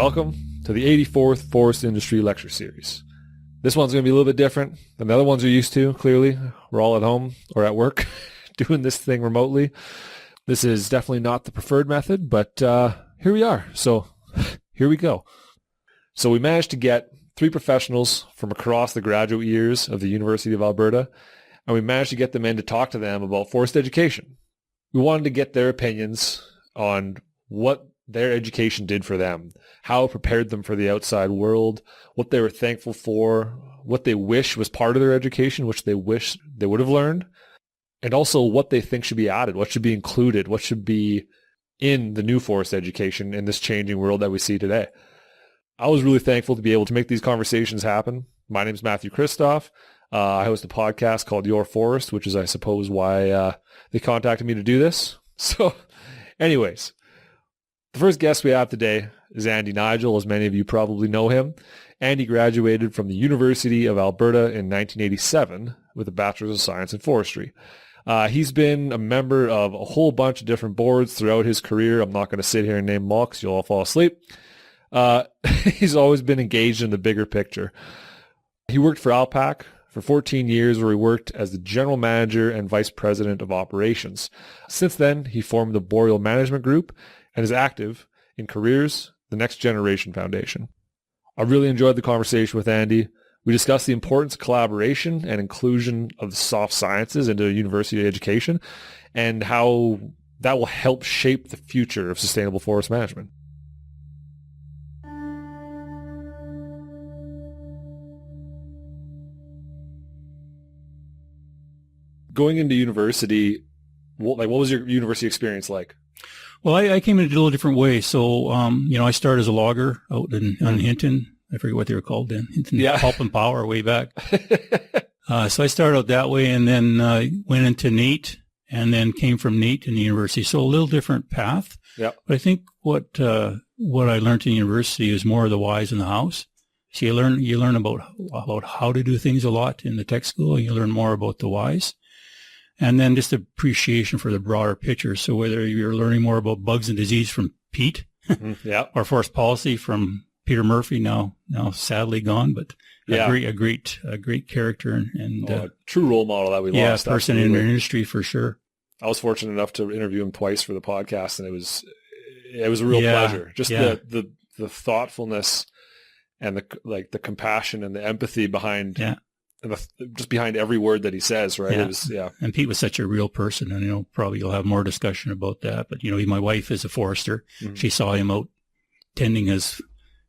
Welcome to the 84th Forest Industry Lecture Series. This one's going to be a little bit different than the other ones you're used to, clearly. We're all at home or at work doing this thing remotely. This is definitely not the preferred method, but here we are. So here we go. So we managed to get 3 professionals from across the graduate years of the University of Alberta, and we managed to get them in to talk to them about forest education. We wanted to get their opinions on what their education did for them, how it prepared them for the outside world, what they were thankful for, what they wish was part of their education, which they wish they would have learned, and also what they think should be added, what should be included, what should be in the new forest education in this changing world that we see today. I was really thankful to be able to make these conversations happen. My name is Matthew Kristoff. I host a podcast called Your Forest, which is, I suppose, why they contacted me to do this. So anyways, the first guest we have today is Andy Nigel, as many of you probably know him. Andy graduated from the University of Alberta in 1987 with a Bachelor's of Science in Forestry. He's been a member of a whole bunch of different boards throughout his career. I'm not going to sit here and name them all because you'll all fall asleep. He's always been engaged in the bigger picture. He worked for Alpac for 14 years, where he worked as the general manager and vice president of operations. Since then, he formed the Boreal Management Group and is active in Careers, the Next Generation Foundation. I really enjoyed the conversation with Andy. We discussed the importance of collaboration and inclusion of the soft sciences into university education and how that will help shape the future of sustainable forest management. Going into university, what was your university experience like? Well, I came in a little different way. So, I started as a logger out on Hinton. I forget what they were called then. Hinton Pulp and Power way back. So I started out that way and then went into NAIT and then came from NAIT to the university. So a little different path. Yep. But I think what I learned in university is more of the whys in the hows. So you learn about how to do things a lot in the tech school. You learn more about the whys. And then just appreciation for the broader picture. So whether you're learning more about bugs and disease from Pete or forest policy from Peter Murphy, now sadly gone, but a great character and a true role model that we lost. Yeah, person in the industry for sure. I was fortunate enough to interview him twice for the podcast, and it was a real pleasure. Just the thoughtfulness and the compassion and the empathy behind just behind every word that he says, right? And Pete was such a real person, and probably you'll have more discussion about that. But my wife is a forester. Mm-hmm. She saw him out tending his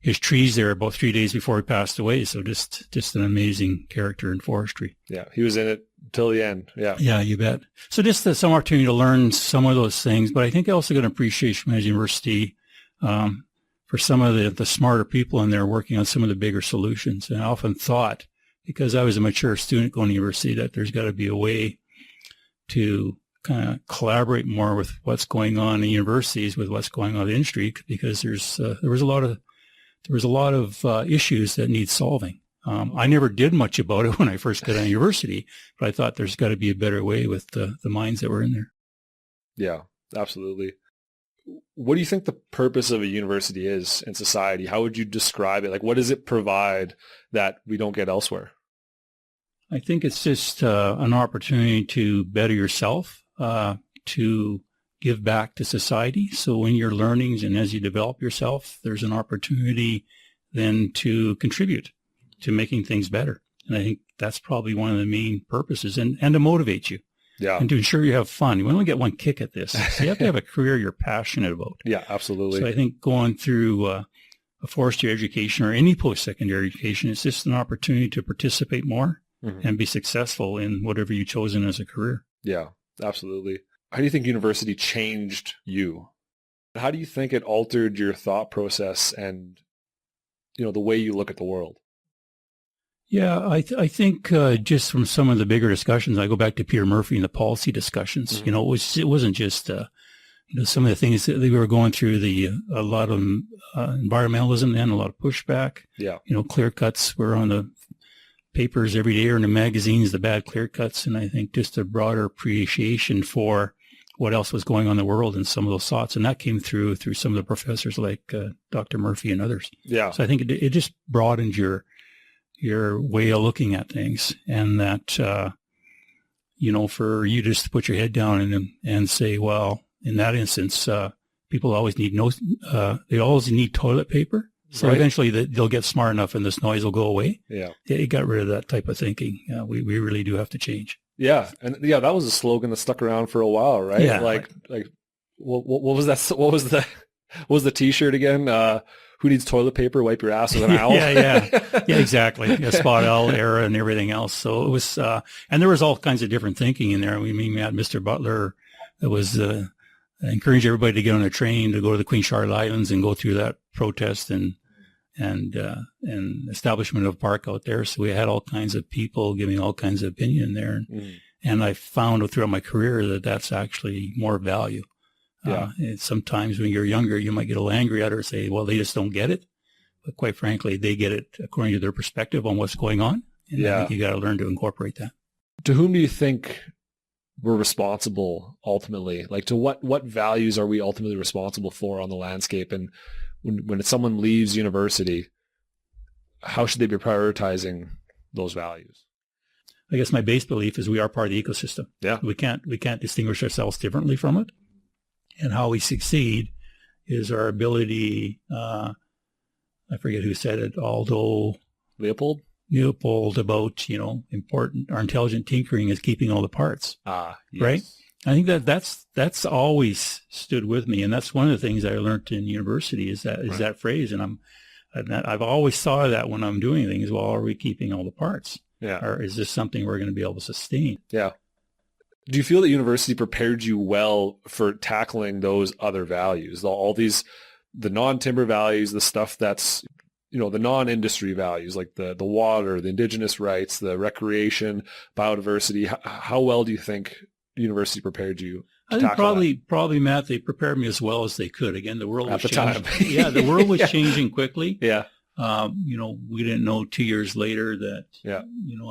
trees there about 3 days before he passed away. So just an amazing character in forestry. Yeah, he was in it till the end. Yeah, you bet. So just some opportunity to learn some of those things. But I think I also got an appreciation at university for some of the smarter people in there working on some of the bigger solutions. And I often thought, because I was a mature student going to university, that there's got to be a way to kind of collaborate more with what's going on in universities with what's going on in the industry, because there was a lot of issues that need solving. I never did much about it when I first got out of university, but I thought there's got to be a better way with the minds that were in there. Yeah, absolutely. What do you think the purpose of a university is in society? How would you describe it? What does it provide that we don't get elsewhere? I think it's just an opportunity to better yourself, to give back to society. So in your learnings and as you develop yourself, there's an opportunity then to contribute to making things better. And I think that's probably one of the main purposes, and to motivate you. Yeah. And to ensure you have fun. You only get one kick at this. So you have to have a career you're passionate about. Yeah, absolutely. So I think going through a forestry education or any post-secondary education, it's just an opportunity to participate more and be successful in whatever you've chosen as a career. Yeah, absolutely. How do you think university changed you? How do you think it altered your thought process and, the way you look at the world? Yeah, I think just from some of the bigger discussions, I go back to Peter Murphy and the policy discussions. Mm-hmm. It wasn't just some of the things that we were going through. A lot of environmentalism then, a lot of pushback. Yeah, clear cuts were on the papers every day or in the magazines, the bad clear cuts, and I think just a broader appreciation for what else was going on in the world and some of those thoughts. And that came through some of the professors like Dr. Murphy and others. Yeah. So I think it just broadened your way of looking at things, and that, for you just to put your head down and say, well, in that instance, people always need they always need toilet paper. So eventually they'll get smart enough and this noise will go away. Yeah. It got rid of that type of thinking. We really do have to change. Yeah. And yeah, that was a slogan that stuck around for a while, right? Yeah. Like what was that? What was the t-shirt again? Who needs toilet paper? Wipe your ass with an owl. Yeah, exactly. A spot owl era and everything else. So it was, and there was all kinds of different thinking in there. We had Mr. Butler that was, encourage everybody to get on a train to go to the Queen Charlotte Islands and go through that protest and establishment of a park out there. So we had all kinds of people giving all kinds of opinion there. And I found throughout my career that that's actually more value. Yeah. Sometimes when you're younger, you might get a little angry at her and say, well, they just don't get it. But quite frankly, they get it according to their perspective on what's going on. And I think you got to learn to incorporate that. To whom do you think we're responsible ultimately? Like, to what values are we ultimately responsible for on the landscape? And when someone leaves university, how should they be prioritizing those values? I guess my base belief is we are part of the ecosystem. Yeah. We can't distinguish ourselves differently from it. And how we succeed is our ability, I forget who said it, Aldo Leopold about, important, our intelligent tinkering is keeping all the parts. Yes. Right? I think that's always stood with me. And that's one of the things I learned in university is that phrase. And I've always thought of that when I'm doing things. Well, are we keeping all the parts? Yeah. Or is this something we're going to be able to sustain? Yeah. Do you feel that university prepared you well for tackling those other values, all these, the non-timber values, the stuff that's, the non-industry values, like the water, the indigenous rights, the recreation, biodiversity? How well do you think university prepared you to tackle that? Probably, Matt, they prepared me as well as they could. Again, the world was changing. Time. The world was changing quickly. Yeah. We didn't know 2 years later that,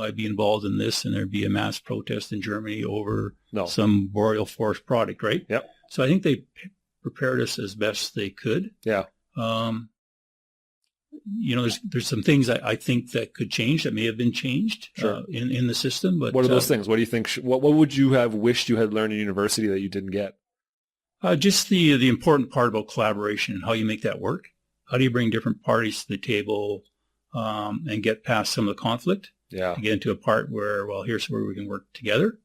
I'd be involved in this and there'd be a mass protest in Germany over some boreal forest product, right? Yep. So I think they prepared us as best they could. Yeah. There's some things I think that could change, that may have been changed in the system. But what are those things? What do you think? What would you have wished you had learned in university that you didn't get? Just the important part about collaboration and how you make that work. How do you bring different parties to the table and get past some of the conflict? Yeah. To get into a part where, well, here's where we can work together.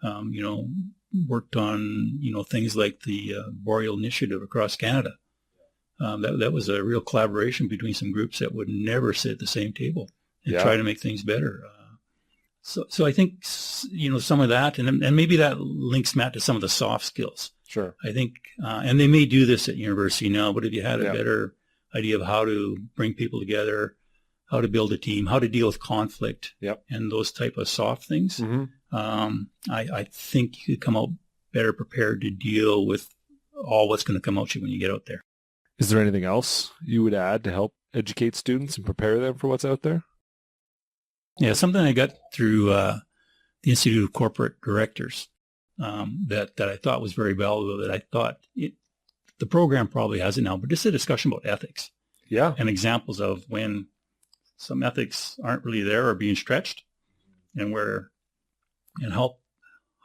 Worked on, things like the Boreal Initiative across Canada. That was a real collaboration between some groups that would never sit at the same table and try to make things better. So I think, some of that, and maybe that links, Matt, to some of the soft skills. Sure. I think, and they may do this at university now, but if you had a better idea of how to bring people together, how to build a team, how to deal with conflict, and those type of soft things, I think you could come out better prepared to deal with all what's going to come at you when you get out there. Is there anything else you would add to help educate students and prepare them for what's out there? Yeah, something I got through the Institute of Corporate Directors that I thought was very valuable, that I thought the program probably has it now, but just a discussion about ethics. Yeah. And examples of when some ethics aren't really there or being stretched, and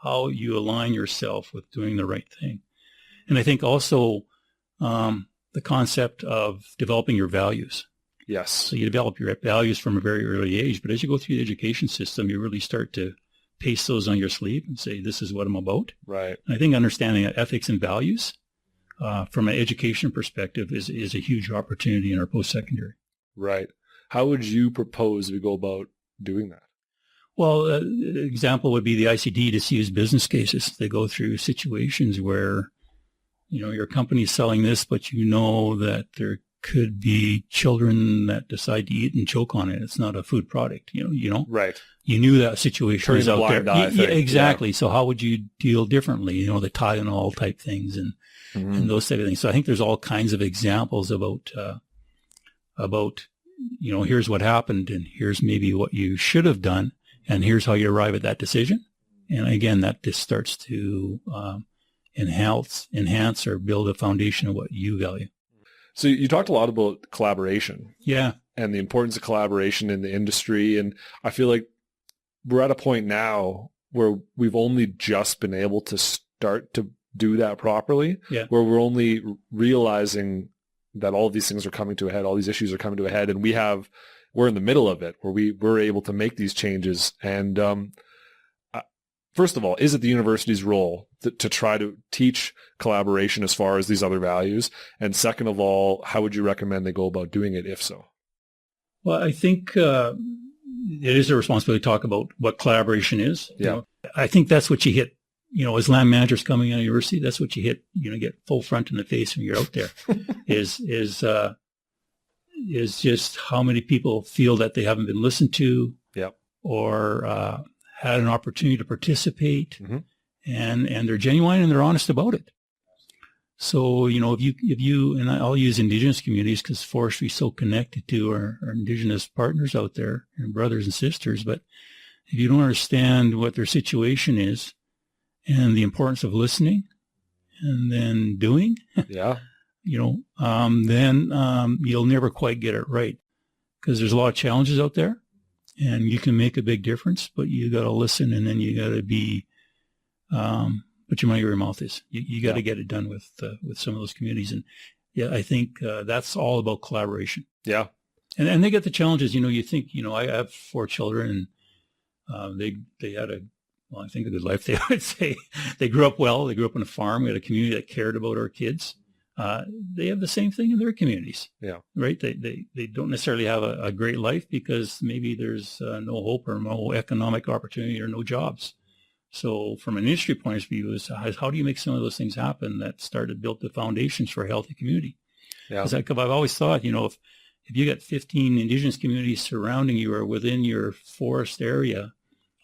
how you align yourself with doing the right thing. And I think also the concept of developing your values. Yes. So you develop your values from a very early age, but as you go through the education system, you really start to paste those on your sleeve and say, this is what I'm about. Right. And I think understanding ethics and values from an education perspective is a huge opportunity in our post-secondary. Right. How would you propose we go about doing that? Well, an example would be the ICD just use business cases. They go through situations where, your company is selling this, but that there could be children that decide to eat and choke on it. It's not a food product, Right. You knew that situation was out there. Exactly. Yeah. So how would you deal differently? The Tylenol type things and those type of things. So I think there's all kinds of examples about here's what happened and here's maybe what you should have done and here's how you arrive at that decision. And again, that just starts to enhance or build a foundation of what you value. So you talked a lot about collaboration. Yeah. And the importance of collaboration in the industry. And I feel like we're at a point now where we've only just been able to start to do that properly, where we're only realizing that all of these things are coming to a head, all these issues are coming to a head, and we're in the middle of it, where we're able to make these changes. And first of all, is it the university's role to try to teach collaboration as far as these other values? And second of all, how would you recommend they go about doing it, if so? Well, I think it is a responsibility to talk about what collaboration is. Yeah. You know, I think that's what you hit, as land managers coming out of university, that's what you hit, get full front in the face when you're out there is just how many people feel that they haven't been listened to, or had an opportunity to participate, and they're genuine and they're honest about it. So, if you, and I'll use Indigenous communities because forestry is so connected to our Indigenous partners out there and brothers and sisters, but if you don't understand what their situation is and the importance of listening and then doing, then you'll never quite get it right, because there's a lot of challenges out there and you can make a big difference, but you got to listen, and then you got to be, put your money where your mouth is. You got to get it done with some of those communities. And I think that's all about collaboration. Yeah. And they get the challenges, you think, I have 4 children, and they had I think a good life, they would say. They grew up well. They grew up on a farm. We had a community that cared about our kids. They have the same thing in their communities. Yeah. Right. They don't necessarily have a great life because maybe there's no hope or no economic opportunity or no jobs. So from an industry point of view, is how do you make some of those things happen that start to build the foundations for a healthy community? Yeah. Because I've always thought, if you got 15 Indigenous communities surrounding you or within your forest area,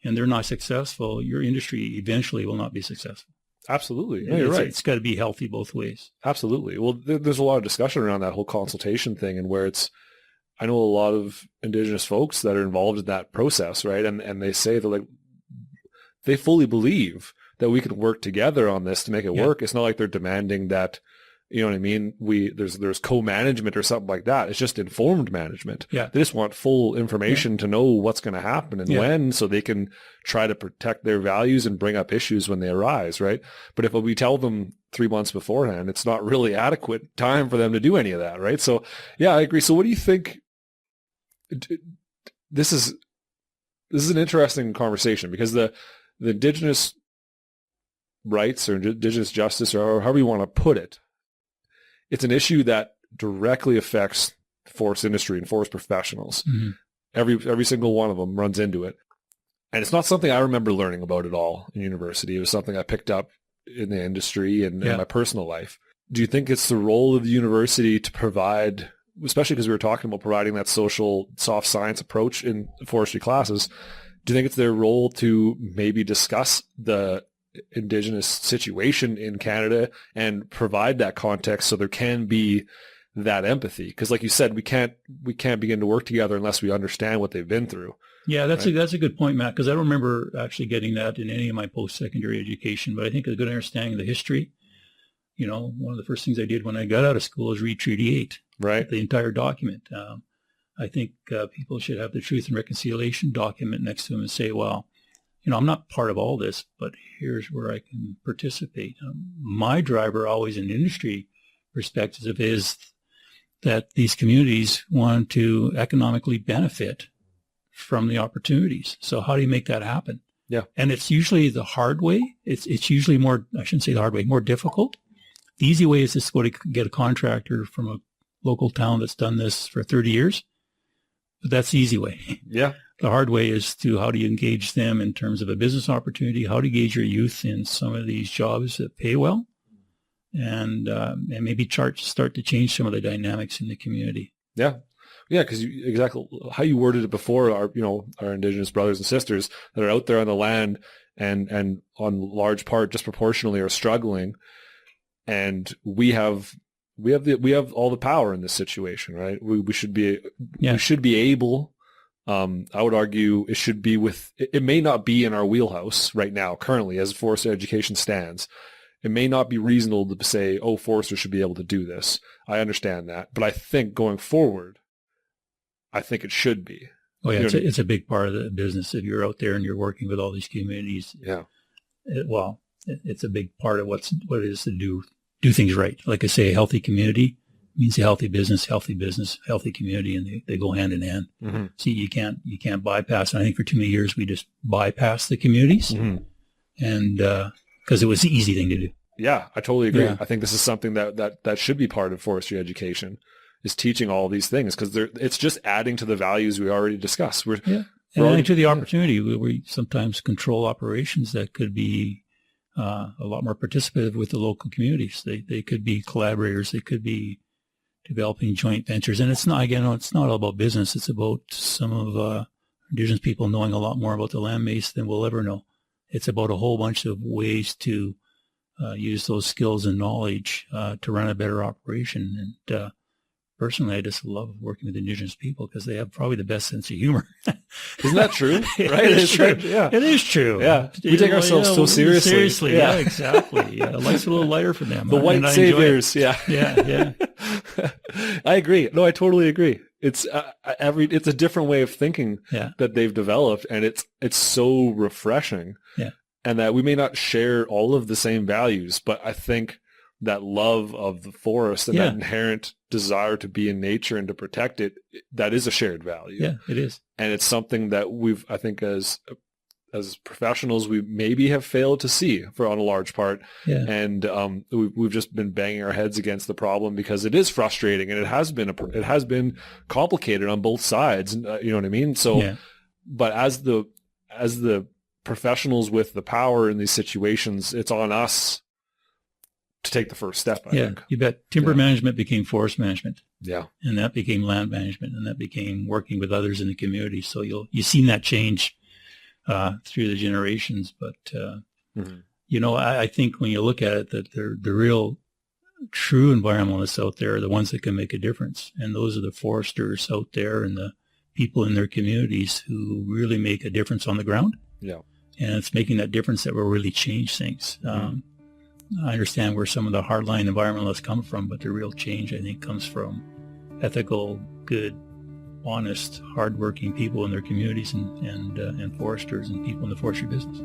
and they're not successful, your industry eventually will not be successful. Absolutely. No, you're right. It's got to be healthy both ways. Absolutely. Well, there's a lot of discussion around that whole consultation thing, and where I know a lot of Indigenous folks that are involved in that process, right? And they say that they fully believe that we can work together on this to make it work. It's not like they're demanding that, you know what I mean? There's co-management or something like that. It's just informed management. Yeah. They just want full information to know what's going to happen and when, so they can try to protect their values and bring up issues when they arise, right? But if we tell them 3 months beforehand, it's not really adequate time for them to do any of that, right? So, I agree. So what do you think? This is an interesting conversation, because the Indigenous rights or Indigenous justice, or however you want to put it, it's an issue that directly affects the forest industry and forest professionals. Mm-hmm. Every single one of them runs into it. And it's not something I remember learning about at all in university. It was something I picked up in the industry and in my personal life. Do you think it's the role of the university to provide, especially because we were talking about providing that social soft science approach in forestry classes, do you think it's their role to maybe discuss the Indigenous situation in Canada and provide that context so there can be that empathy? Because like you said, we can't begin to work together unless we understand what they've been through. Yeah, that's a good point, Matt, because I don't remember actually getting that in any of my post-secondary education, but I think a good understanding of the history. One of the first things I did when I got out of school is read Treaty 8, right? The entire document. I think people should have the Truth and Reconciliation document next to them and say, well, I'm not part of all this, but here's where I can participate. My driver, always in industry perspective, is that these communities want to economically benefit from the opportunities. So how do you make that happen? Yeah. And it's usually the hard way. It's usually more, I shouldn't say the hard way, more difficult. The easy way is just go to get a contractor from a local town that's done this for 30 years. But that's the easy way. Yeah. The hard way is to how do you engage them in terms of a business opportunity? How to engage your youth in some of these jobs that pay well, and maybe start to change some of the dynamics in the community. Yeah. Yeah, because exactly how you worded it before, our Indigenous brothers and sisters that are out there on the land and on large part disproportionately are struggling, and we have all the power in this situation, right? We should be able. I would argue it should be it may not be in our wheelhouse right now, currently, as forest education stands. It may not be reasonable to say, oh, foresters should be able to do this. I understand that. But I think going forward, I think it should be. Oh, yeah, it's a big part of the business. If you're out there and you're working with all these communities, it's a big part of what it is to do things right. Like I say, a healthy community means a healthy business, healthy community, and they go hand in hand. Mm-hmm. See, you can't bypass. And I think for too many years we just bypassed the communities, and because it was the easy thing to do. Yeah, I totally agree. Yeah. I think this is something that should be part of forestry education, is teaching all these things, because it's just adding to the values we already discussed. And adding to the opportunity. We sometimes control operations that could be a lot more participative with the local communities. They could be collaborators. They could be developing joint ventures. And it's not all about business. It's about some of Indigenous people knowing a lot more about the land base than we'll ever know. It's about a whole bunch of ways to use those skills and knowledge to run a better operation. And personally, I just love working with Indigenous people because they have probably the best sense of humor. Isn't that true? Right? It is true. Yeah. It is true. Yeah. We take ourselves so seriously. Seriously. Yeah, exactly. Yeah. Life's a little lighter for them. The white saviors. Yeah. Yeah. I agree. No, I totally agree. It's it's a different way of thinking that they've developed, and it's so refreshing. Yeah. And that we may not share all of the same values, but I think that love of the forest and that inherent desire to be in nature and to protect it, that is a shared value. Yeah, it is. And it's something that I think as professionals, we maybe have failed to see on a large part. Yeah. And we've just been banging our heads against the problem because it is frustrating, and it has been complicated on both sides. You know what I mean? So, but as the professionals with the power in these situations, it's on us to take the first step, I think. You bet. Timber management became forest management. Yeah. And that became land management, and that became working with others in the community. So you've seen that change through the generations. But, I think when you look at it, that the real true environmentalists out there are the ones that can make a difference. And those are the foresters out there and the people in their communities who really make a difference on the ground. Yeah. And it's making that difference that will really change things. I understand where some of the hardline environmentalists come from, but the real change, I think, comes from ethical, good, honest, hardworking people in their communities and foresters and people in the forestry business.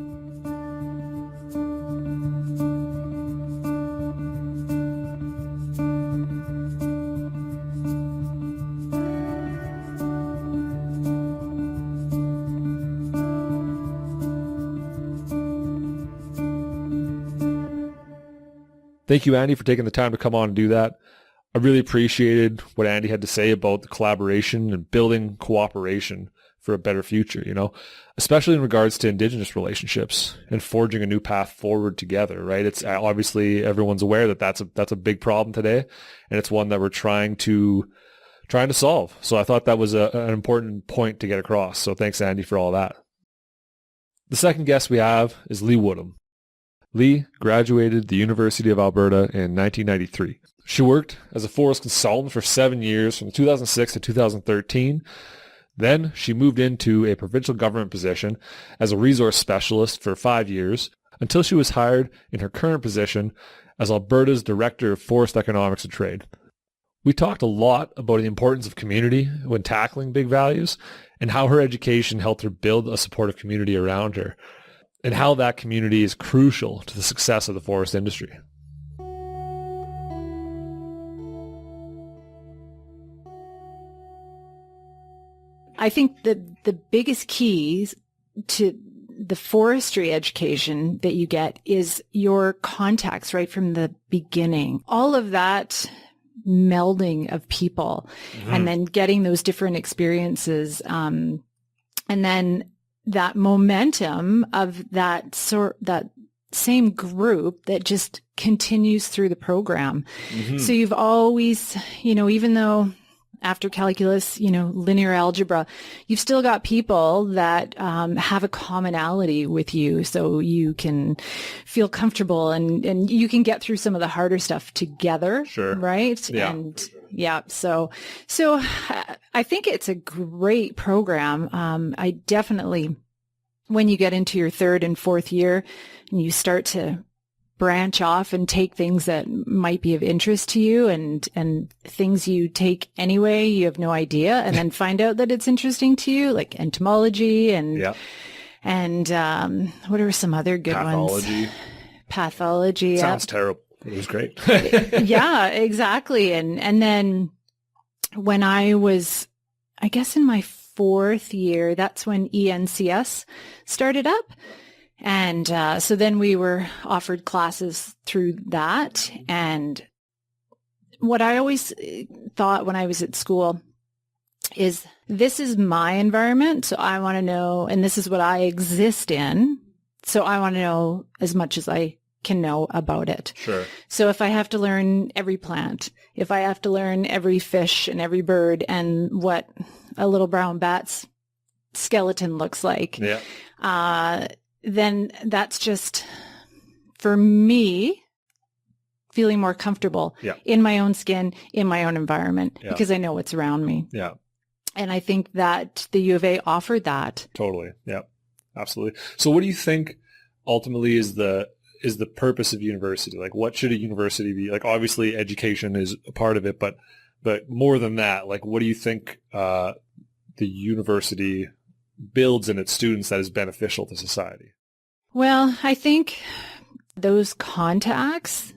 Thank you, Andy, for taking the time to come on and do that. I really appreciated what Andy had to say about the collaboration and building cooperation for a better future, especially in regards to Indigenous relationships and forging a new path forward together, right? It's obviously everyone's aware that that's a big problem today, and it's one that we're trying to solve. So I thought that was an important point to get across. So thanks, Andy, for all that. The second guest we have is Lee Woodham. Lee graduated the University of Alberta in 1993. She worked as a forest consultant for 7 years from 2006 to 2013. Then she moved into a provincial government position as a resource specialist for 5 years until she was hired in her current position as Alberta's Director of Forest Economics and Trade. We talked a lot about the importance of community when tackling big values and how her education helped her build a supportive community around her, and how that community is crucial to the success of the forest industry. I think the biggest keys to the forestry education that you get is your contacts right from the beginning. All of that melding of people and then getting those different experiences and then that momentum of that same group that just continues through the program. So you've always, even though after calculus, linear algebra, you've still got people that have a commonality with you, so you can feel comfortable and you can get through some of the harder stuff together. Sure. Right? Yeah. And so I think it's a great program. I definitely, when you get into your third and fourth year and you start to branch off and take things that might be of interest to you and things you take anyway, you have no idea, and then find out that it's interesting to you, like entomology and what are some other good ones? Pathology. Sounds terrible. It was great. Yeah, exactly. And then when I was, I guess in my 4th year, that's when ENCS started up. And so then we were offered classes through that. And what I always thought when I was at school is this is my environment. So I want to know, and this is what I exist in. So I want to know as much as I can know about it. Sure. So if I have to learn every plant, if I have to learn every fish and every bird and what a little brown bat's skeleton looks like, then that's just, for me, feeling more comfortable in my own skin, in my own environment, because I know what's around me. Yeah. And I think that the U of A offered that. Totally. Yeah, absolutely. So what do you think ultimately is the purpose of university? Like, what should a university be? Like, obviously education is a part of it, but more than that, like, what do you think the university builds in its students that is beneficial to society? Well, I think those contacts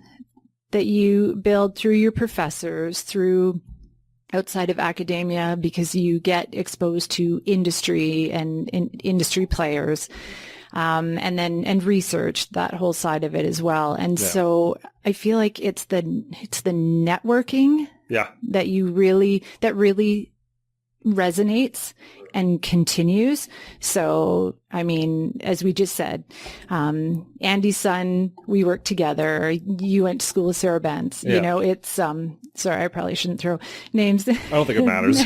that you build through your professors, through outside of academia, because you get exposed to industry and industry players, and research, that whole side of it as well. And so I feel like it's the networking that really resonates and continues. So, I mean, as we just said, Andy's son, we work together. You went to school with Sarah Benz. You know, it's, sorry, I probably shouldn't throw names. I don't think it matters.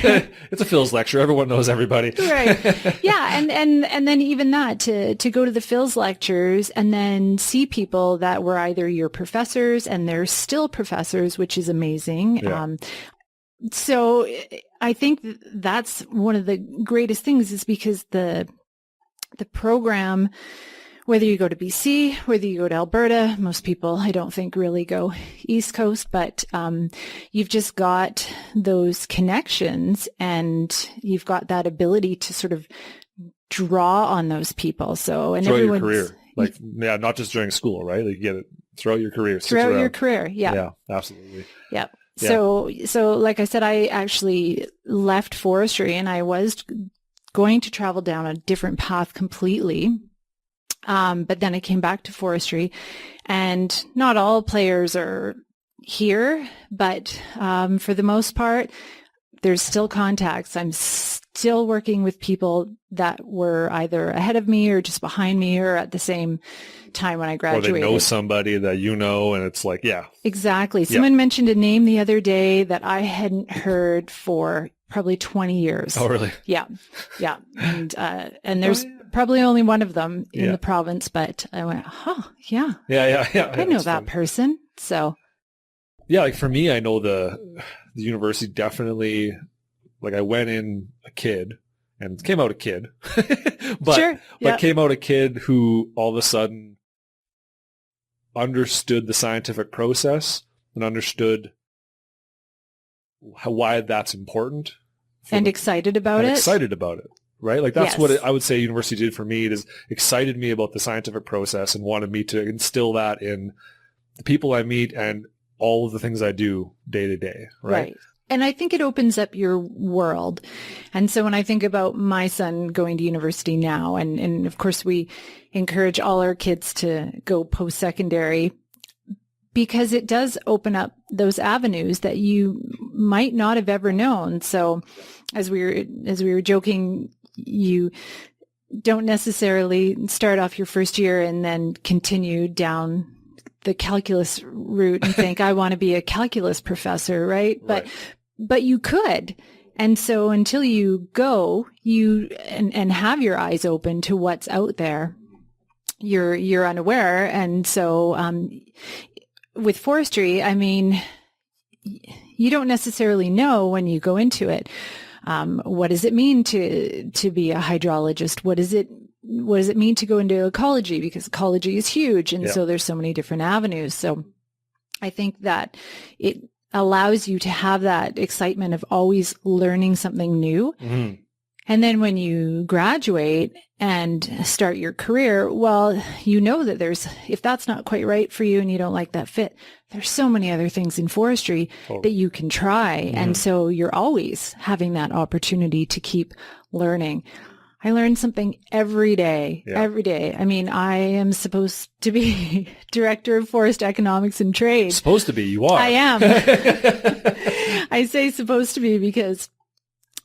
It's a FILS lecture. Everyone knows everybody. Right. Yeah. And then even that, to go to the FILS lectures and then see people that were either your professors, and they're still professors, which is amazing. Yeah. So I think that's one of the greatest things, is because the program, whether you go to BC, whether you go to Alberta, most people I don't think really go East Coast, but you've just got those connections and you've got that ability to sort of draw on those people. So, and throughout your career, like, not just during school, right? Like, you get it throughout your career. Throughout your career. Yeah. Yeah, absolutely. Yeah. So like I said, I actually left forestry and I was going to travel down a different path completely. But then I came back to forestry, and not all players are here, but for the most part, there's still contacts. I'm still working with people that were either ahead of me or just behind me or at the same time when I graduated. Or they know somebody that you know, and it's like, Exactly. Someone mentioned a name the other day that I hadn't heard for probably 20 years. Oh, really? Yeah. Yeah. And there's probably only one of them in the province, but I went, yeah. I know that person. So. Yeah, like for me, I know the university definitely, like, I went in a kid and came out a kid, but came out a kid who all of a sudden understood the scientific process and understood why that's important. And excited about it. Excited about it, right? Like, that's what I would say university did for me. It is excited me about the scientific process and wanted me to instill that in the people I meet and all of the things I do day to day, right? And I think it opens up your world. And so when I think about my son going to university now, and of course we encourage all our kids to go post-secondary, because it does open up those avenues that you might not have ever known. So as we were joking, you don't necessarily start off your first year and then continue down the calculus route and think, I want to be a calculus professor, right? But you could. And so until you go, and have your eyes open to what's out there, you're unaware. And so, with forestry, I mean, you don't necessarily know when you go into it. What does it mean to be a hydrologist? What does it what does it mean to go into ecology? Because ecology is huge. And Yeah. so there's so many different avenues. So I think that it allows you to have that excitement of always learning something new. Mhm. And then when you graduate and start your career, well, you know that if that's not quite right for you and you don't like that fit, there's so many other things in forestry that you can try. And so you're always having that opportunity to keep learning. I learn something every day, every day. I mean, I am supposed to be director of forest economics and trade. Supposed to be, you are. I am. I say supposed to be because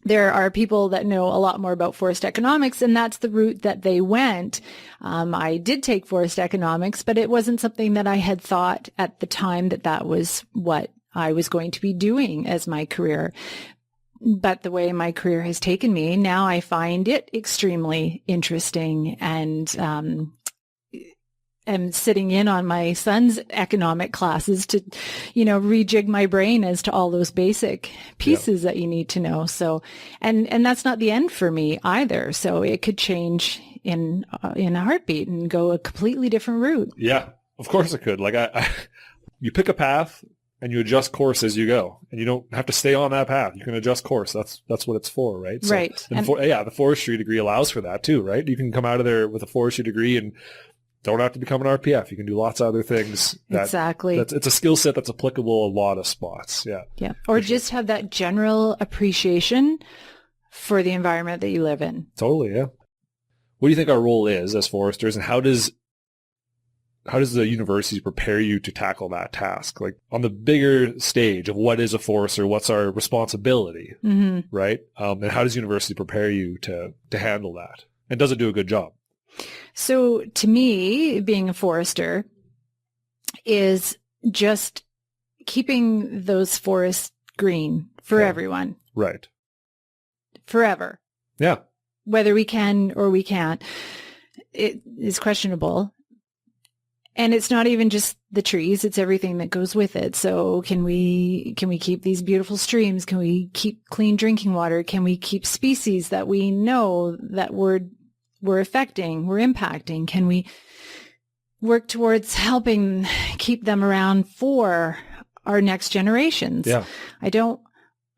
there are people that know a lot more about forest economics, and that's the route that they went. I did take forest economics, but it wasn't something that I had thought at the time that was what I was going to be doing as my career. But the way my career has taken me, now I find it extremely interesting, and am sitting in on my son's economic classes to, rejig my brain as to all those basic pieces that you need to know. So, and that's not the end for me either. So it could change in a heartbeat and go a completely different route. Yeah, of course it could. Like you pick a path and you adjust course as you go, and you don't have to stay on that path. You can adjust course. That's what it's for, right? So, right. The forestry degree allows for that too, right? You can come out of there with a forestry degree and don't have to become an RPF. You can do lots of other things. Exactly. It's a skill set that's applicable a lot of spots. Yeah. Yeah. Or just have that general appreciation for the environment that you live in. Totally. Yeah. What do you think our role is as foresters, and how does the university prepare you to tackle that task? Like on the bigger stage of what is a forester, what's our responsibility, right? And how does university prepare you to handle that? And does it do a good job? So to me, being a forester is just keeping those forests green for everyone. Right. Forever. Yeah. Whether we can or we can't, it is questionable. And it's not even just the trees, it's everything that goes with it. So can we keep these beautiful streams? Can we keep clean drinking water? Can we keep species that we know that we're affecting, we're impacting? Can we work towards helping keep them around for our next generations? Yeah. I don't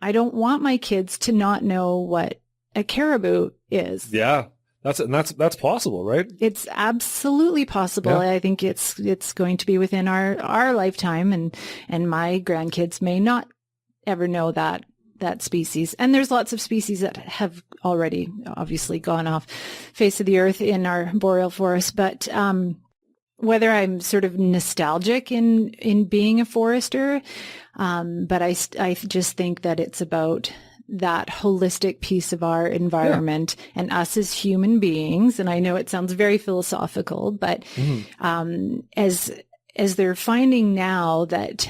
want my kids to not know what a caribou is. Yeah. That's possible, right? It's absolutely possible. Yeah. I think it's going to be within our lifetime, and my grandkids may not ever know that species. And there's lots of species that have already obviously gone off face of the earth in our boreal forest. But whether I'm sort of nostalgic in being a forester, but I just think that it's about that holistic piece of our environment and us as human beings. And I know it sounds very philosophical, but as they're finding now that,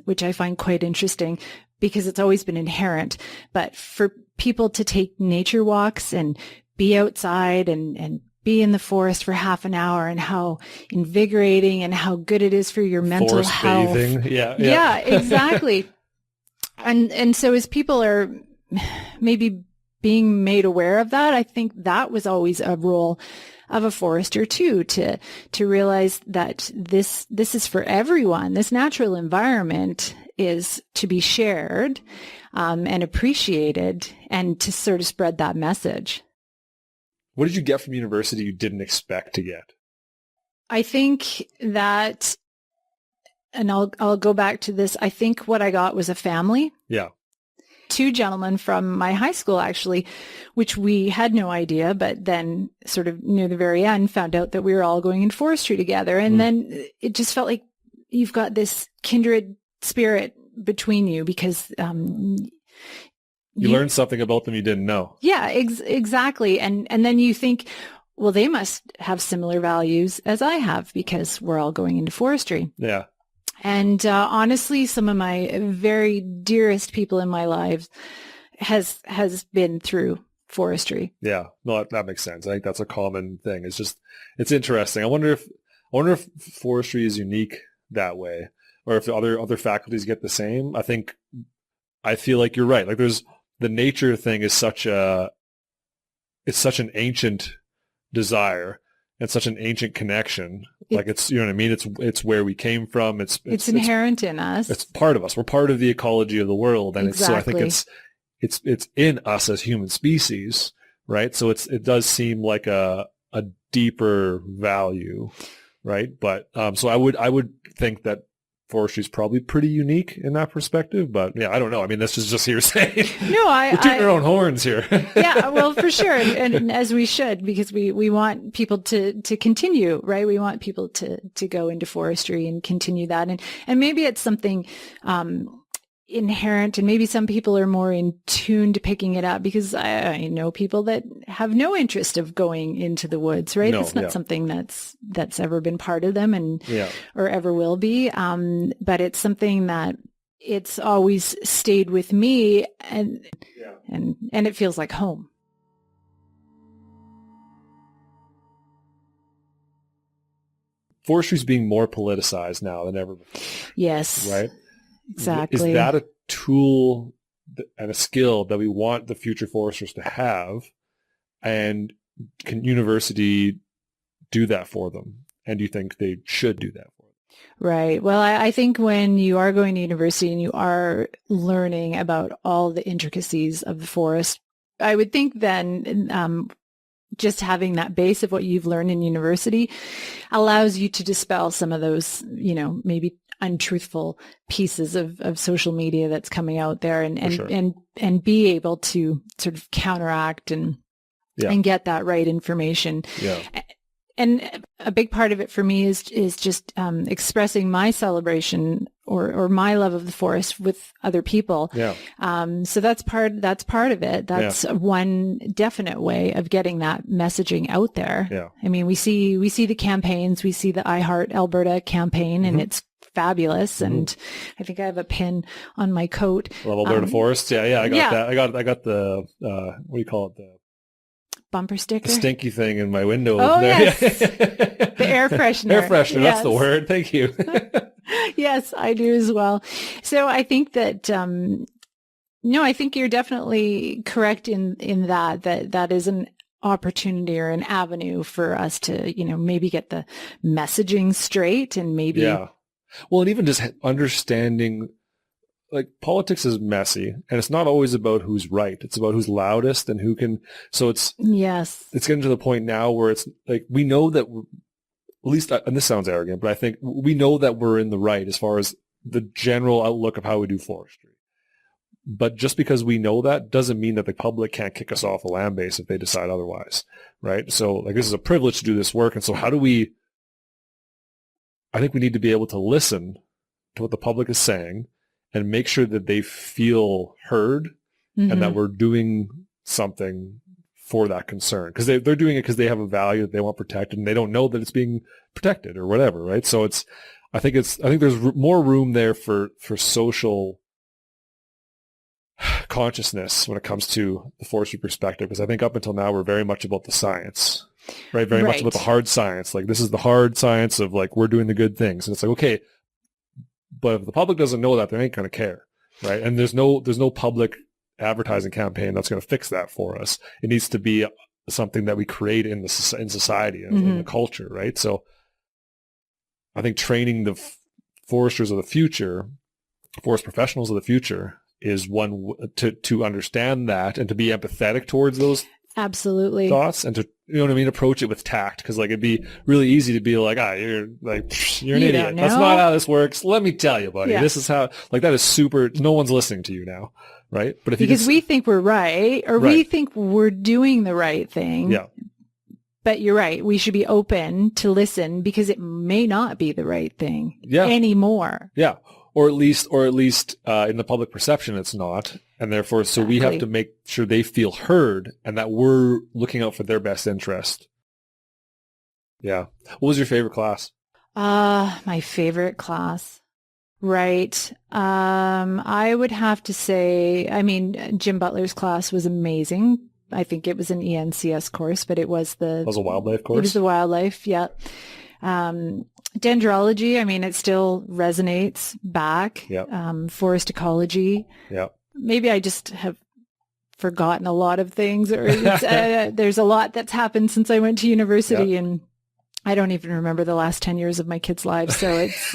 which I find quite interesting because it's always been inherent, but for people to take nature walks and be outside and be in the forest for half an hour, and how invigorating and how good it is for your mental Forest health. bathing. Yeah, exactly. And so as people are maybe being made aware of that, I think that was always a role of a forester too, to realize that this is for everyone. This natural environment is to be shared and appreciated, and to sort of spread that message. What did you get from university you didn't expect to get? I think that, and I'll go back to this, I think what I got was a family. Yeah. 2 gentlemen from my high school, actually, which we had no idea, but then sort of near the very end found out that we were all going in forestry together. And then it just felt like you've got this kindred spirit between you, because you learned something about them you didn't know. Yeah, exactly. And then you think, well, they must have similar values as I have, because we're all going into forestry. Yeah. And honestly, some of my very dearest people in my life has been through forestry. Yeah, no, that makes sense. I think that's a common thing. It's interesting. I wonder if forestry is unique that way, or if other faculties get the same. I feel like you're right. Like the nature thing is such an ancient desire and such an ancient connection. Like it's, you know what I mean? It's where we came from. It's inherent in us. It's part of us. We're part of the ecology of the world. And exactly. So I think it's in us as human species, right? So it does seem like a deeper value, right? But so I would think that forestry is probably pretty unique in that perspective, but yeah, I don't know. I mean, this is just hearsay. No, we're tooting our own horns here. Yeah, well, for sure, and as we should, because we want people to continue, right? We want people to go into forestry and continue that, and maybe it's something inherent, and maybe some people are more in tune to picking it up, because I know people that have no interest of going into the woods, right? It's not something that's ever been part of them or ever will be. But it's something that it's always stayed with me, and it feels like home. Forestry is being more politicized now than ever before. Yes. Right? Exactly. Is that a tool and a skill that we want the future foresters to have? And can university do that for them? And do you think they should do that for them? Right. Well, I think when you are going to university and you are learning about all the intricacies of the forest, I would think then just having that base of what you've learned in university allows you to dispel some of those, maybe untruthful pieces of social media that's coming out there, and be able to sort of counteract and get that right information. Yeah. And a big part of it for me is just expressing my celebration or my love of the forest with other people. Yeah. So that's part of it. That's one definite way of getting that messaging out there. Yeah. I mean, we see the campaigns, we see the I Heart Alberta campaign, and it's fabulous. And I think I have a pin on my coat. Love Alberta Forest. Yeah. I got that. I got the, what do you call it? The bumper sticker? The stinky thing in my window. Oh, there. yes. The air freshener. Air freshener. Yes. That's the word. Thank you. Yes, I do as well. So I think that, I think you're definitely correct in that is an opportunity or an avenue for us to, maybe get the messaging straight, and maybe. Yeah. Well, and even just understanding, like, politics is messy, and it's not always about who's right. It's about who's loudest and who can. So it's getting to the point now where it's like, we know that, at least, and this sounds arrogant, but I think we know that we're in the right as far as the general outlook of how we do forestry. But just because we know that doesn't mean that the public can't kick us off the land base if they decide otherwise, right? So, like, this is a privilege to do this work, and so I think we need to be able to listen to what the public is saying and make sure that they feel heard, and that we're doing something for that concern, because they're doing it because they have a value that they want protected, and they don't know that it's being protected or whatever, right? So I think there's more room there for social consciousness when it comes to the forestry perspective, because I think up until now we're very much about the science, right? Very much about the hard science. Like, this is the hard science of, like, we're doing the good things, and it's like, okay, but if the public doesn't know that, they ain't going to care, right? And there's no public advertising campaign that's going to fix that for us. It needs to be something that we create in society and in the culture, right? So I think training the foresters of the future, forest professionals of the future, is one to understand that and to be empathetic towards those absolutely thoughts, and to, you know what I mean, approach it with tact, because, like, it'd be really easy to be like, you're an idiot. That's not how this works. Let me tell you, buddy. This is how, like, that is super. No one's listening to you now, right? But if because we think we're right, or we think we're doing the right thing. Yeah. But you're right. We should be open to listen, because it may not be the right thing anymore. Yeah. Or at least in the public perception, it's not. And therefore, so we have to make sure they feel heard and that we're looking out for their best interest. Yeah. What was your favorite class? My favorite class. Right. I would have to say, Jim Butler's class was amazing. I think it was an ENCS course, but it was a wildlife course? It was the wildlife, yeah. Dendrology, it still resonates back. Yep. Forest ecology. Yeah. Maybe I just have forgotten a lot of things, or there's a lot that's happened since I went to university, and I don't even remember the last 10 years of my kids' lives. So it's,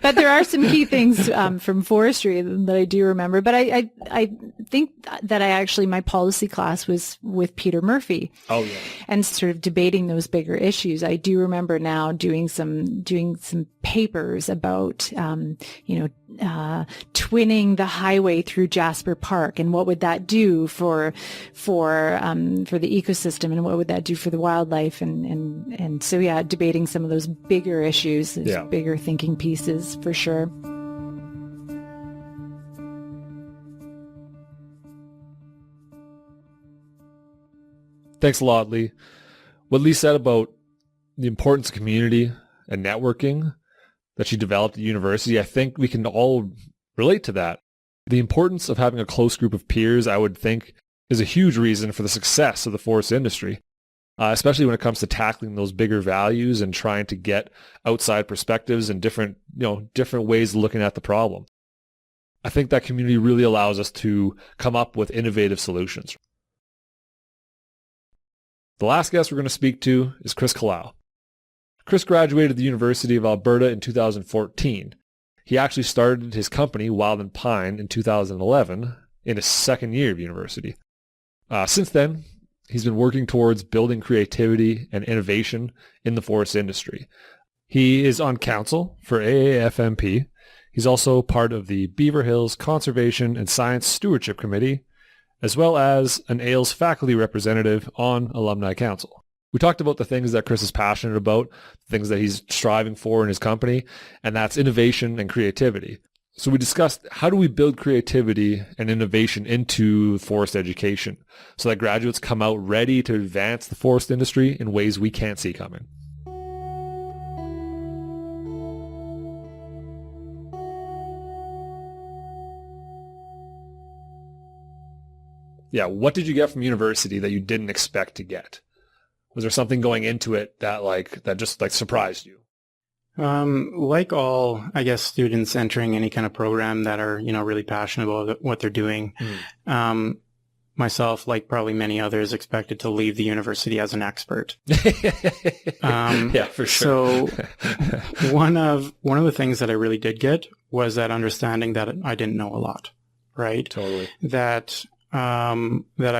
but there are some key things from forestry that I do remember. But I think that my policy class was with Peter Murphy. Oh, yeah. And sort of debating those bigger issues. I do remember now doing some papers about, twinning the highway through Jasper Park, and what would that do for the ecosystem, and what would that do for the wildlife, and so debating some of those bigger issues, those bigger thinking pieces for sure. Thanks a lot, Lee. What Lee said about the importance of community and networking that she developed at university, I think we can all relate to that. The importance of having a close group of peers, I would think, is a huge reason for the success of the forest industry, especially when it comes to tackling those bigger values and trying to get outside perspectives and different ways of looking at the problem. I think that community really allows us to come up with innovative solutions. The last guest we're going to speak to is Chris Kalau. Chris graduated the University of Alberta in 2014. He actually started his company, Wild and Pine, in 2011 in his second year of university. Since then, he's been working towards building creativity and innovation in the forest industry. He is on council for AAFMP. He's also part of the Beaver Hills Conservation and Science Stewardship Committee, as well as an AILS faculty representative on Alumni Council. We talked about the things that Chris is passionate about, things that he's striving for in his company, and that's innovation and creativity. So we discussed, how do we build creativity and innovation into forest education so that graduates come out ready to advance the forest industry in ways we can't see coming. Yeah, what did you get from university that you didn't expect to get? Was there something going into it that just surprised you? Like all, I guess, students entering any kind of program that are, really passionate about what they're doing. Myself, like probably many others, expected to leave the university as an expert. Yeah, for sure. So one of the things that I really did get was that understanding that I didn't know a lot, right? Totally. That I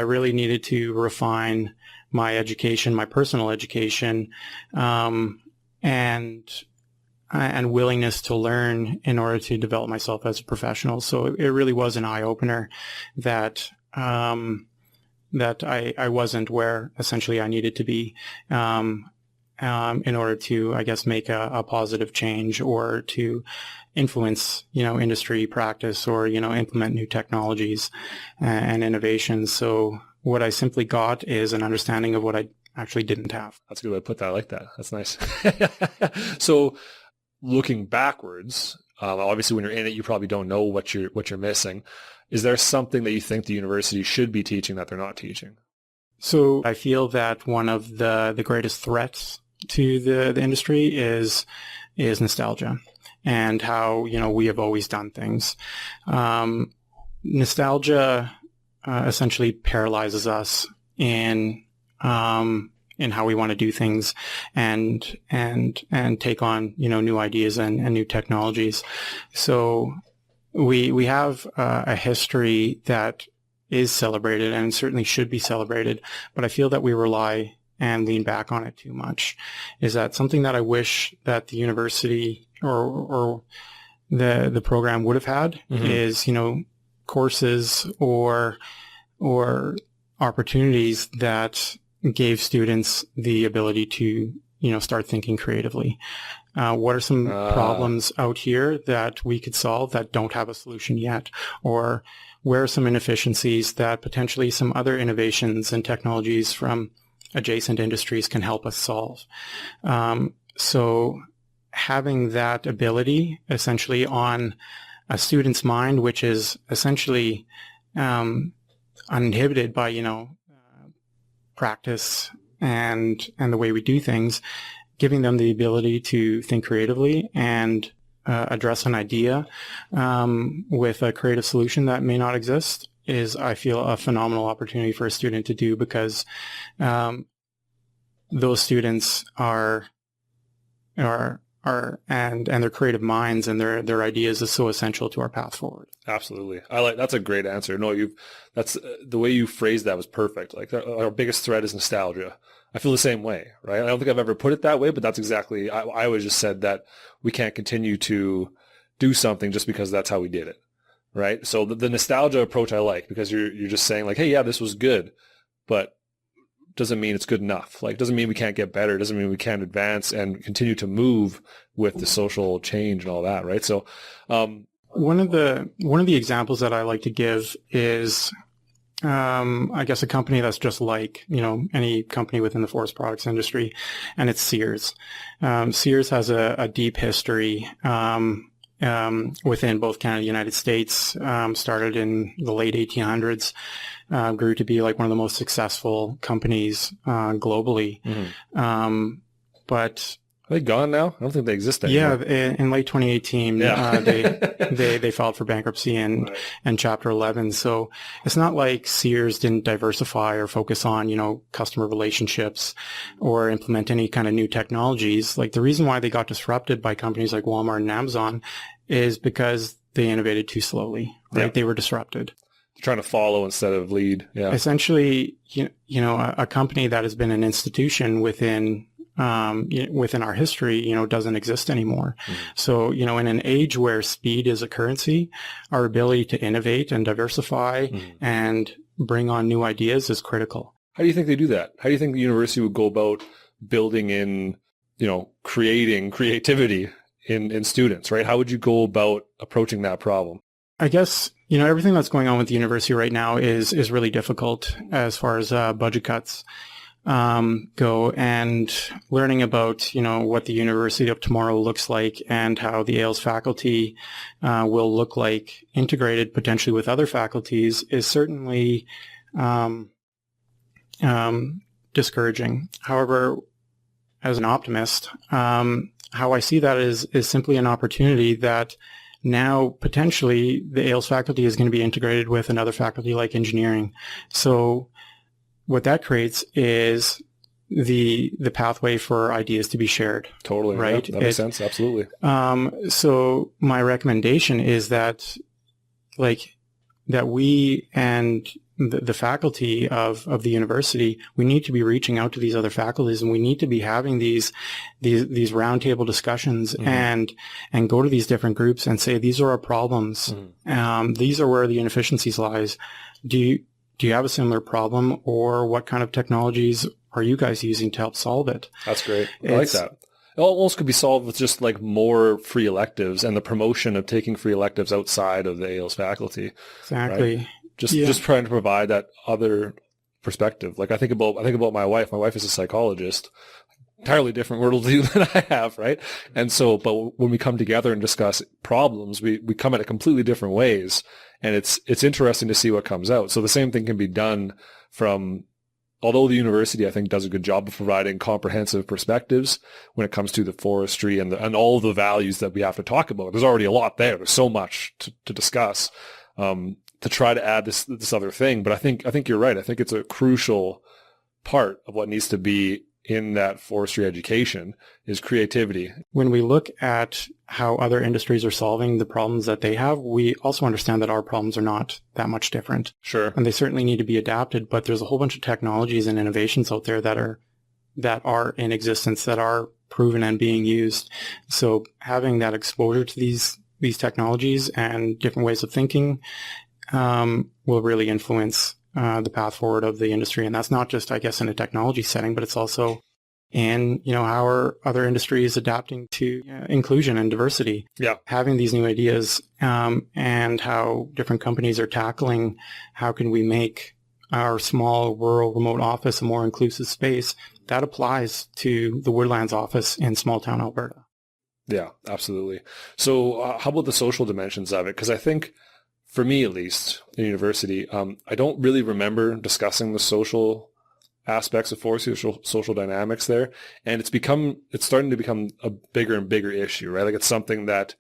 really needed to refine my education, my personal education, and willingness to learn in order to develop myself as a professional. So it really was an eye-opener that I wasn't where essentially I needed to be in order to, I guess, make a positive change or to influence, industry practice or, implement new technologies and innovations. So what I simply got is an understanding of what I actually didn't have. That's a good way to put that. I like that. That's nice. So looking backwards, obviously when you're in it, you probably don't know what you're missing. Is there something that you think the university should be teaching that they're not teaching? So I feel that one of the greatest threats to the industry is nostalgia and how, we have always done things. Nostalgia essentially paralyzes us in how we want to do things and take on, new ideas and new technologies. So we have a history that is celebrated and certainly should be celebrated, but I feel that we rely and lean back on it too much. Is that something that I wish that the university or the program would have had? Mm-hmm. Is, courses or opportunities that gave students the ability to, start thinking creatively. What are some problems out here that we could solve that don't have a solution yet? Or where are some inefficiencies that potentially some other innovations and technologies from adjacent industries can help us solve? So having that ability essentially on a student's mind, which is essentially uninhibited by, practice and the way we do things, giving them the ability to think creatively and address an idea with a creative solution that may not exist I feel, a phenomenal opportunity for a student to do, because those students are and their creative minds and their ideas is so essential to our path forward. Absolutely. That's a great answer. No, that's the way you phrased that was perfect. Like our biggest threat is nostalgia. I feel the same way, right? I don't think I've ever put it that way, but that's exactly, I always just said that we can't continue to do something just because that's how we did it, right? So the nostalgia approach I like, because you're just saying like, hey, yeah, this was good, but doesn't mean it's good enough. Like, doesn't mean we can't get better. Doesn't mean we can't advance and continue to move with the social change and all that, right? So, one of the examples that I like to give is, I guess, a company that's just like, any company within the forest products industry, and it's Sears. Sears has a deep history within both Canada and the United States. Started in the late 1800s, grew to be like one of the most successful companies globally. Mm-hmm. But are they gone now? I don't think they exist anymore. Yeah, in late 2018, they filed for bankruptcy and Chapter 11. So it's not like Sears didn't diversify or focus on, customer relationships or implement any kind of new technologies. Like, the reason why they got disrupted by companies like Walmart and Amazon is because they innovated too slowly, right? Yeah. They were disrupted. Trying to follow instead of lead. Yeah. Essentially, a company that has been an institution within our history, doesn't exist anymore. Mm-hmm. So, in an age where speed is a currency, our ability to innovate and diversify and bring on new ideas is critical. How do you think they do that? How do you think the university would go about building in, creating creativity in students, right? How would you go about approaching that problem? I guess, everything that's going on with the university right now is really difficult as far as budget cuts go, and learning about, what the University of tomorrow looks like and how the AILS faculty will look like integrated potentially with other faculties is certainly discouraging. However, as an optimist, how I see that is simply an opportunity that now potentially the AILS faculty is going to be integrated with another faculty like engineering. So what that creates is the pathway for ideas to be shared. Totally. Right. Yeah, that makes sense. Absolutely. So my recommendation is that we and the faculty of the university, we need to be reaching out to these other faculties, and we need to be having these roundtable discussions and go to these different groups and say, these are our problems. These are where the inefficiencies lies. Do you have a similar problem, or what kind of technologies are you guys using to help solve it? That's great. I like that. It almost could be solved with just like more free electives and the promotion of taking free electives outside of the AILS faculty. Exactly. Right? Just trying to provide that other perspective. Like I think about my wife. My wife is a psychologist, entirely different worldview than I have, right? And so, but when we come together and discuss problems, we come at it completely different ways, and it's interesting to see what comes out. So the same thing can be done from, although the university, I think, does a good job of providing comprehensive perspectives when it comes to the forestry and all the values that we have to talk about. There's already a lot there. There's so much to discuss. To try to add this other thing. But I think you're right. I think it's a crucial part of what needs to be in that forestry education is creativity. When we look at how other industries are solving the problems that they have, we also understand that our problems are not that much different. Sure. And they certainly need to be adapted, but there's a whole bunch of technologies and innovations out there that are in existence, that are proven and being used. So having that exposure to these technologies and different ways of thinking will really influence the path forward of the industry. And that's not just, I guess, in a technology setting, but it's also in, how are other industries adapting to inclusion and diversity. Yeah. Having these new ideas and how different companies are tackling how can we make our small rural remote office a more inclusive space, that applies to the Woodlands office in small town Alberta. Yeah, absolutely. So how about the social dimensions of it? Because I think, for me at least, in university, I don't really remember discussing the social aspects of forestry, social dynamics there. And it's starting to become a bigger and bigger issue, right? Like it's something that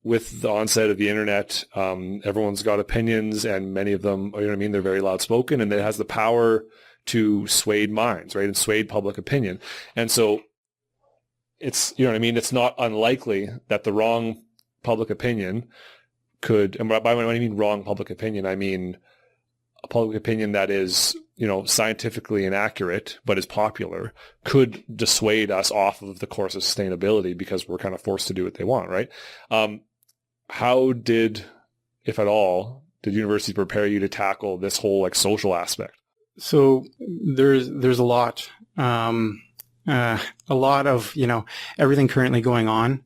with the onset of the internet, everyone's got opinions, and many of them, you know what I mean, they're very loud spoken, and it has the power to sway minds, right, and sway public opinion. And so it's, you know what I mean, it's not unlikely that the wrong public opinion could, and by when I mean wrong public opinion, I mean a public opinion that is, you know, scientifically inaccurate but is popular, could dissuade us off of the course of sustainability because we're kind of forced to do what they want, right? How did, if at all, did universities prepare you to tackle this whole like social aspect? So there's a lot of, you know, everything currently going on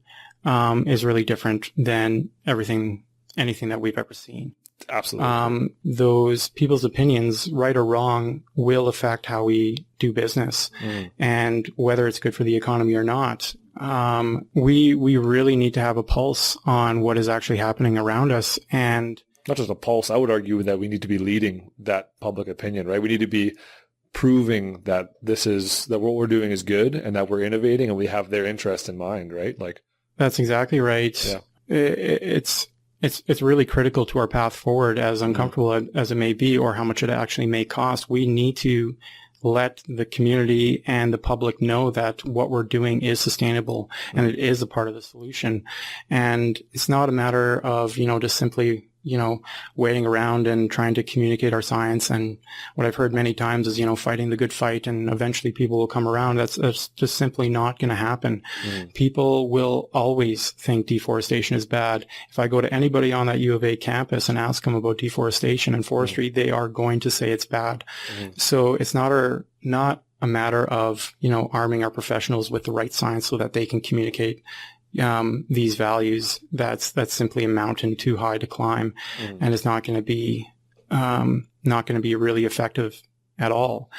is really different than anything that we've ever seen. Absolutely. Those people's opinions, right or wrong, will affect how we do business, and whether it's good for the economy or not. We really need to have a pulse on what is actually happening around us, and not just a pulse. I would argue that we need to be leading that public opinion, right? We need to be proving that that what we're doing is good, and that we're innovating, and we have their interest in mind, right? Like, that's exactly right. Yeah. It's really critical to our path forward, as uncomfortable as it may be, or how much it actually may cost. We need to let the community and the public know that what we're doing is sustainable and it is a part of the solution. And it's not a matter of, you know, just simply, you know, waiting around and trying to communicate our science. And what I've heard many times is, you know, fighting the good fight and eventually people will come around. That's just simply not going to happen. People will always think deforestation is bad. If I go to anybody on that U of A campus and ask them about deforestation and forestry, they are going to say it's bad. So it's not a matter of, you know, arming our professionals with the right science so that they can communicate these values. That's simply a mountain too high to climb, and it's not going to be really effective at all.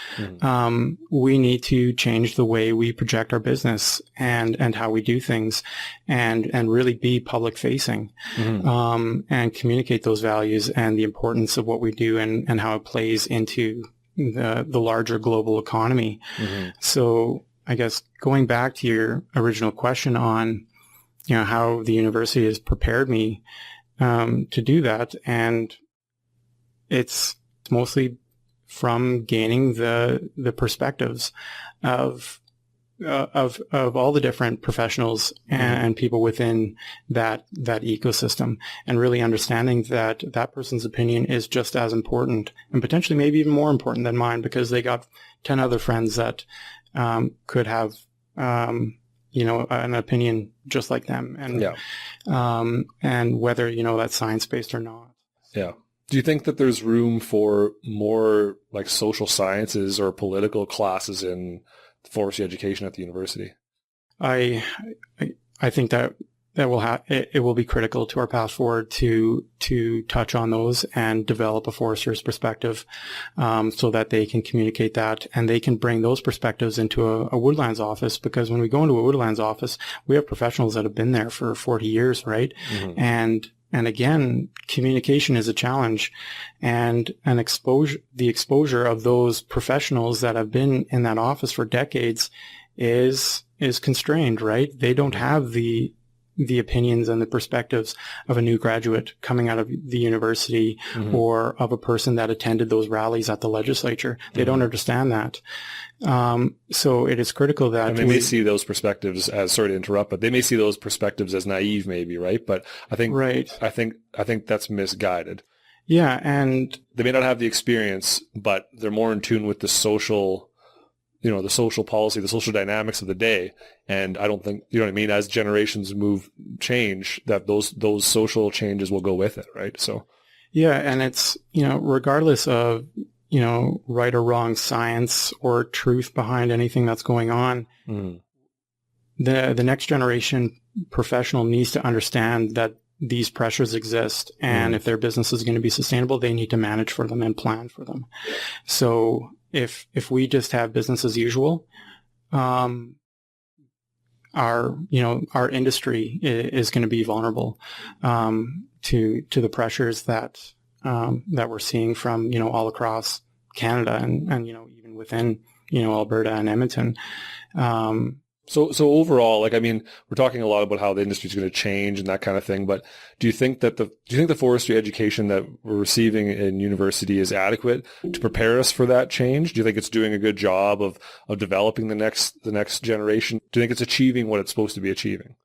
We need to change the way we project our business and how we do things, and really be public facing, and communicate those values and the importance of what we do and how it plays into the larger global economy. So I guess going back to your original question on, you know, how the university has prepared me to do that, and it's mostly from gaining the perspectives of all the different professionals and people within that ecosystem, and really understanding that that person's opinion is just as important, and potentially maybe even more important than mine, because they got 10 other friends that could have you know, an opinion just like them, and whether, you know, that's science-based or not. Yeah. Do you think that there's room for more like social sciences or political classes in forestry education at the university? I think that it will be critical to our path forward to touch on those and develop a forester's perspective, so that they can communicate that and they can bring those perspectives into a woodlands office. Because when we go into a woodlands office, we have professionals that have been there for 40 years, right? And again, communication is a challenge, and the exposure of those professionals that have been in that office for decades is constrained, right? They don't have the opinions and the perspectives of a new graduate coming out of the university, or of a person that attended those rallies at the legislature. They don't understand that. So it is critical that, and they may see those perspectives as, sorry to interrupt, but they may see those perspectives as naive, maybe, right? But I think that's misguided. Yeah, and they may not have the experience, but they're more in tune with the social, you know, the social policy, the social dynamics of the day. And I don't think, you know what I mean, as generations change, that those social changes will go with it, right? So yeah, and it's, you know, regardless of, you know, right or wrong science or truth behind anything that's going on, the next generation professional needs to understand that these pressures exist, and if their business is going to be sustainable, they need to manage for them and plan for them. So if we just have business as usual, our industry is going to be vulnerable to the pressures that we're seeing from, you know, all across Canada and you know, even within, you know, Alberta and Edmonton. So overall, like, I mean, we're talking a lot about how the industry is going to change and that kind of thing, but do you think the forestry education that we're receiving in university is adequate to prepare us for that change? Do you think it's doing a good job of developing the next generation? Do you think it's achieving what it's supposed to be achieving?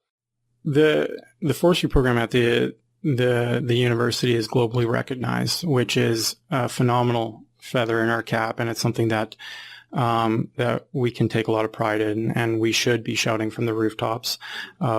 The forestry program at the university is globally recognized, which is a phenomenal feather in our cap, and it's something that that we can take a lot of pride in, and we should be shouting from the rooftops